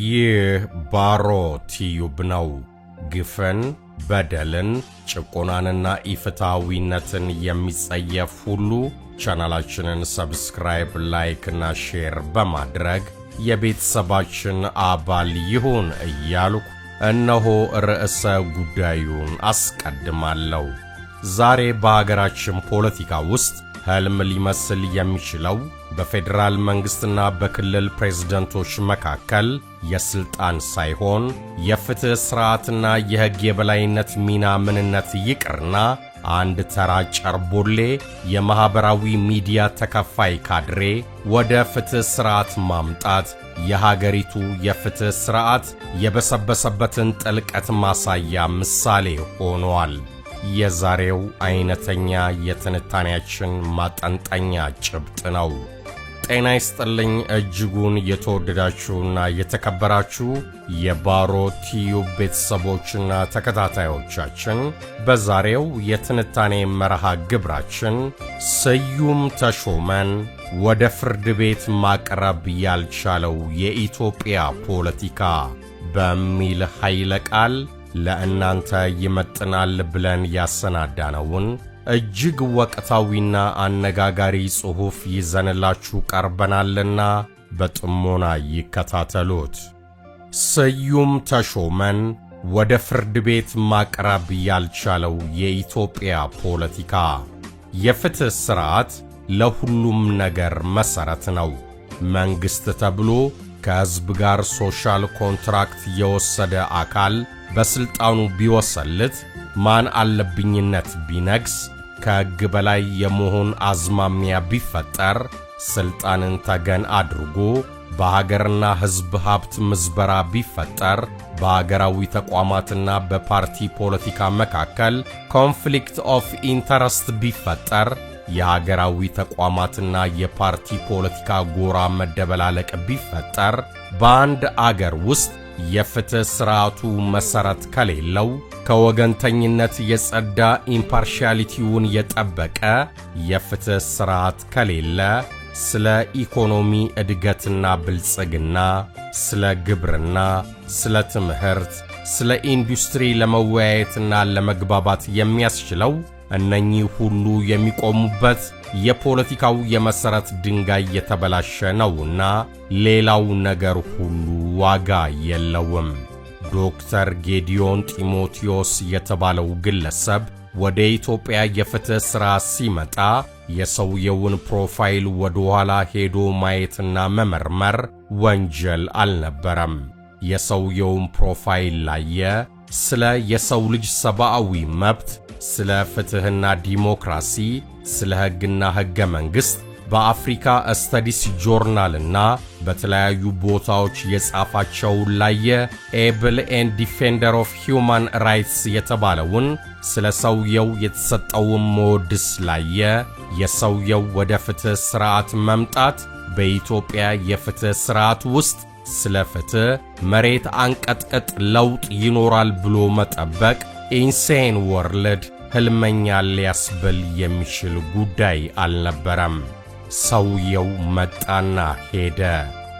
ይህ ባሮ ቲዩብ ነው። ግፍን፣ በደልን፣ ጭቆናንና ኢፍትሃዊነትን የሚጸየፍ ሁሉ ቻናላችንን ሰብስክራይብ፣ ላይክ እና ሼር በማድረግ የቤተሰባችን አባል ይሁን እያልኩ እነሆ ርዕሰ ጉዳዩን አስቀድማለሁ። ዛሬ በሀገራችን ፖለቲካ ውስጥ ህልም ሊመስል የሚችለው በፌደራል መንግስትና በክልል ፕሬዝዳንቶች መካከል የስልጣን ሳይሆን የፍትህ ስርዓትና የህግ የበላይነት ሚና ምንነት ይቅርና አንድ ተራ ጨርቦሌ የማህበራዊ ሚዲያ ተከፋይ ካድሬ ወደ ፍትህ ስርዓት ማምጣት የሀገሪቱ የፍትህ ስርዓት የበሰበሰበትን ጥልቀት ማሳያ ምሳሌ ሆኗል። የዛሬው አይነተኛ የትንታኔያችን ማጠንጠኛ ጭብጥ ነው። ጤና ይስጥልኝ እጅጉን የተወደዳችሁና የተከበራችሁ የባሮ ቲዩብ ቤተሰቦችና ተከታታዮቻችን፣ በዛሬው የትንታኔ መርሃ ግብራችን ስዩም ተሾመን ወደ ፍርድ ቤት ማቅረብ ያልቻለው የኢትዮጵያ ፖለቲካ በሚል ኃይለ ቃል ለእናንተ ይመጥናል ብለን ያሰናዳነውን እጅግ ወቅታዊና አነጋጋሪ ጽሑፍ ይዘንላችሁ ቀርበናልና በጥሞና ይከታተሉት። ስዩም ተሾመን ወደ ፍርድ ቤት ማቅረብ ያልቻለው የኢትዮጵያ ፖለቲካ። የፍትህ ስርዓት ለሁሉም ነገር መሰረት ነው። መንግስት ተብሎ ከህዝብ ጋር ሶሻል ኮንትራክት የወሰደ አካል በስልጣኑ ቢወሰልት፣ ማን አለብኝነት ቢነግስ፣ ከሕግ በላይ የመሆን አዝማሚያ ቢፈጠር፣ ስልጣንን ተገን አድርጎ በሀገርና ሕዝብ ሀብት ምዝበራ ቢፈጠር፣ በሀገራዊ ተቋማትና በፓርቲ ፖለቲካ መካከል ኮንፍሊክት ኦፍ ኢንተረስት ቢፈጠር፣ የሀገራዊ ተቋማትና የፓርቲ ፖለቲካ ጎራ መደበላለቅ ቢፈጠር፣ በአንድ አገር ውስጥ የፍትህ ስርዓቱ መሰረት ከሌለው፣ ከወገንተኝነት የጸዳ ኢምፓርሻሊቲውን የጠበቀ የፍትህ ስርዓት ከሌለ፣ ስለ ኢኮኖሚ እድገትና ብልጽግና፣ ስለ ግብርና፣ ስለ ትምህርት፣ ስለ ኢንዱስትሪ ለመወያየትና ለመግባባት የሚያስችለው እነኚህ ሁሉ የሚቆሙበት የፖለቲካው የመሰረት ድንጋይ የተበላሸ ነውና ሌላው ነገር ሁሉ ዋጋ የለውም። ዶክተር ጌዲዮን ጢሞቴዎስ የተባለው ግለሰብ ወደ ኢትዮጵያ የፍትህ ሥራ ሲመጣ የሰውየውን ፕሮፋይል ወደ ኋላ ሄዶ ማየትና መመርመር ወንጀል አልነበረም። የሰውየውን ፕሮፋይል ላየ፣ ስለ የሰው ልጅ ሰብአዊ መብት፣ ስለ ፍትህና ዲሞክራሲ፣ ስለ ሕግና ሕገ መንግሥት በአፍሪካ ስተዲስ ጆርናልና በተለያዩ ቦታዎች የጻፋቸውን ላየ፣ ኤብል ኤንድ ዲፌንደር ኦፍ ሂውማን ራይትስ የተባለውን ስለ ሰውየው የተሰጠውን መወድስ ላየ፣ የሰውየው ወደ ፍትህ ሥርዓት መምጣት በኢትዮጵያ የፍትህ ሥርዓት ውስጥ ስለ ፍትህ መሬት አንቀጥቅጥ ለውጥ ይኖራል ብሎ መጠበቅ ኢንሴን ወርልድ ሕልመኛ ሊያስብል የሚችል ጉዳይ አልነበረም። ሰውየው መጣና ሄደ።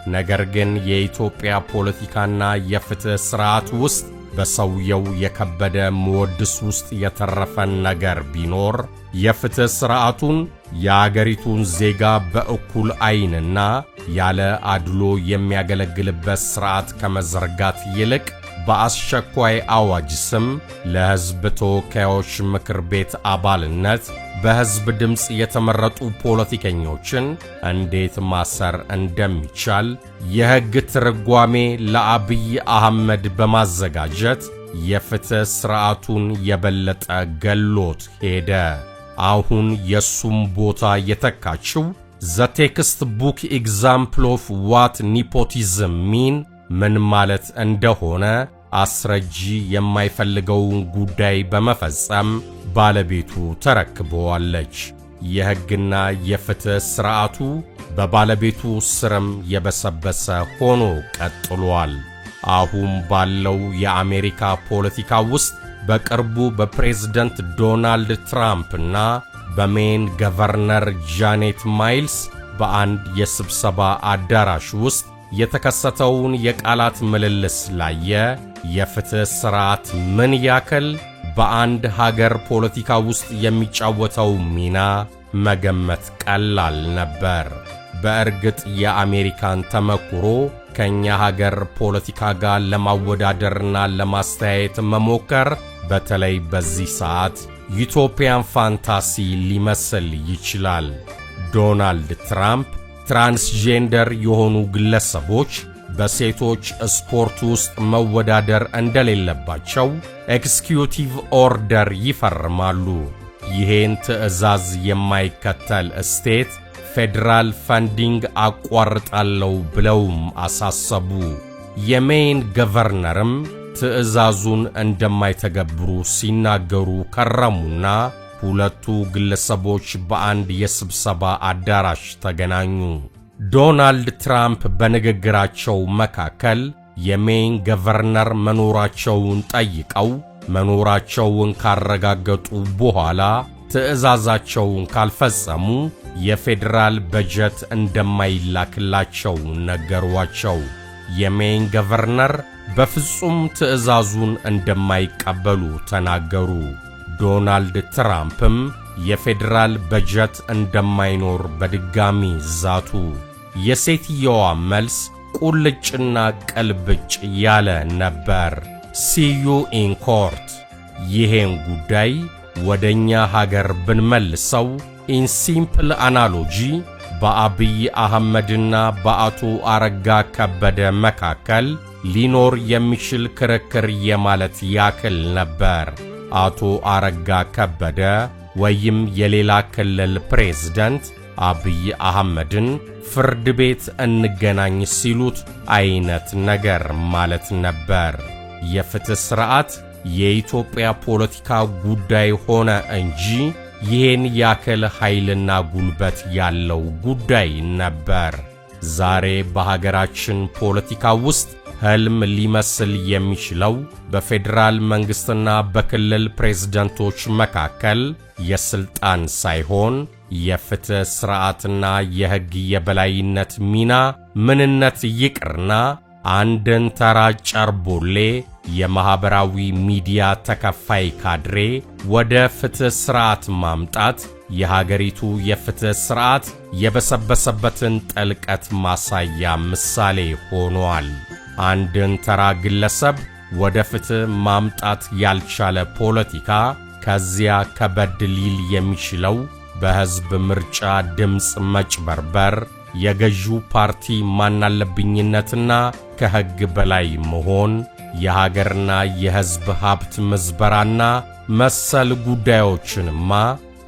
ነገር ግን የኢትዮጵያ ፖለቲካና የፍትህ ሥርዓት ውስጥ በሰውየው የከበደ መወድስ ውስጥ የተረፈን ነገር ቢኖር የፍትህ ሥርዓቱን የአገሪቱን ዜጋ በእኩል ዓይንና ያለ አድሎ የሚያገለግልበት ሥርዓት ከመዘርጋት ይልቅ በአስቸኳይ አዋጅ ስም ለሕዝብ ተወካዮች ምክር ቤት አባልነት በሕዝብ ድምፅ የተመረጡ ፖለቲከኞችን እንዴት ማሰር እንደሚቻል የሕግ ትርጓሜ ለአብይ አህመድ በማዘጋጀት የፍትህ ሥርዓቱን የበለጠ ገሎት ሄደ። አሁን የሱም ቦታ የተካችው ዘ ቴክስት ቡክ ኤግዛምፕል ኦፍ ዋት ኒፖቲዝም ሚን ምን ማለት እንደሆነ አስረጂ የማይፈልገውን ጉዳይ በመፈጸም ባለቤቱ ተረክበዋለች። የሕግና የፍትህ ሥርዓቱ በባለቤቱ ስርም የበሰበሰ ሆኖ ቀጥሏል። አሁን ባለው የአሜሪካ ፖለቲካ ውስጥ በቅርቡ በፕሬዝደንት ዶናልድ ትራምፕና በሜን ገቨርነር ጃኔት ማይልስ በአንድ የስብሰባ አዳራሽ ውስጥ የተከሰተውን የቃላት ምልልስ ላየ የፍትህ ሥርዓት ምን ያክል በአንድ ሀገር ፖለቲካ ውስጥ የሚጫወተው ሚና መገመት ቀላል ነበር። በእርግጥ የአሜሪካን ተመክሮ ከኛ ሀገር ፖለቲካ ጋር ለማወዳደርና ለማስተያየት መሞከር በተለይ በዚህ ሰዓት ዩቶፒያን ፋንታሲ ሊመስል ይችላል። ዶናልድ ትራምፕ ትራንስጀንደር የሆኑ ግለሰቦች በሴቶች ስፖርት ውስጥ መወዳደር እንደሌለባቸው ኤክስኪዩቲቭ ኦርደር ይፈርማሉ። ይሄን ትዕዛዝ የማይከተል ስቴት ፌደራል ፈንዲንግ አቋርጣለሁ ብለውም አሳሰቡ። የሜይን ገቨርነርም ትዕዛዙን እንደማይተገብሩ ሲናገሩ ከረሙና ሁለቱ ግለሰቦች በአንድ የስብሰባ አዳራሽ ተገናኙ። ዶናልድ ትራምፕ በንግግራቸው መካከል የሜይን ገቨርነር መኖራቸውን ጠይቀው መኖራቸውን ካረጋገጡ በኋላ ትዕዛዛቸውን ካልፈጸሙ የፌደራል በጀት እንደማይላክላቸው ነገሯቸው። የሜይን ገቨርነር በፍጹም ትዕዛዙን እንደማይቀበሉ ተናገሩ። ዶናልድ ትራምፕም የፌደራል በጀት እንደማይኖር በድጋሚ ዛቱ። የሴትየዋ መልስ ቁልጭና ቅልብጭ ያለ ነበር። ሲዩ ኢን ኮርት። ይሄን ጉዳይ ወደኛ ሀገር ብንመልሰው ኢን ሲምፕል አናሎጂ በአብይ አህመድና በአቶ አረጋ ከበደ መካከል ሊኖር የሚችል ክርክር የማለት ያክል ነበር። አቶ አረጋ ከበደ ወይም የሌላ ክልል ፕሬዝዳንት አብይ አህመድን ፍርድ ቤት እንገናኝ ሲሉት አይነት ነገር ማለት ነበር። የፍትህ ሥርዓት የኢትዮጵያ ፖለቲካ ጉዳይ ሆነ እንጂ ይሄን ያክል ኃይልና ጉልበት ያለው ጉዳይ ነበር። ዛሬ በሀገራችን ፖለቲካ ውስጥ ህልም ሊመስል የሚችለው በፌደራል መንግስትና በክልል ፕሬዝዳንቶች መካከል የስልጣን ሳይሆን የፍትህ ሥርዓትና የሕግ የበላይነት ሚና ምንነት ይቅርና አንድን ተራ ጨርቦሌ የማህበራዊ ሚዲያ ተከፋይ ካድሬ ወደ ፍትህ ሥርዓት ማምጣት የሀገሪቱ የፍትህ ሥርዓት የበሰበሰበትን ጥልቀት ማሳያ ምሳሌ ሆኗል። አንድን ተራ ግለሰብ ወደ ፍትህ ማምጣት ያልቻለ ፖለቲካ ከዚያ ከበድ ሊል የሚችለው በሕዝብ ምርጫ ድምፅ መጭበርበር፣ የገዢው ፓርቲ ማናለብኝነትና ከሕግ በላይ መሆን፣ የሀገርና የሕዝብ ሀብት ምዝበራና መሰል ጉዳዮችንማ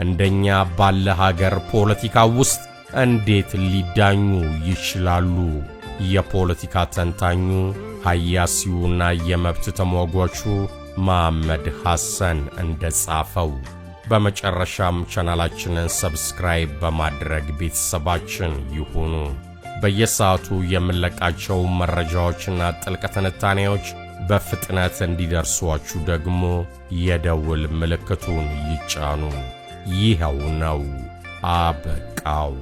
እንደኛ ባለ ሀገር ፖለቲካ ውስጥ እንዴት ሊዳኙ ይችላሉ? የፖለቲካ ተንታኙ ሐያሲውና የመብት ተሟጓቹ መሐመድ ሐሰን እንደጻፈው። በመጨረሻም ቻናላችንን ሰብስክራይብ በማድረግ ቤተሰባችን ይሁኑ። በየሰዓቱ የምንለቃቸው መረጃዎችና ጥልቅ ትንታኔዎች በፍጥነት እንዲደርሷችሁ ደግሞ የደውል ምልክቱን ይጫኑ። ይኸው ነው፣ አበቃው።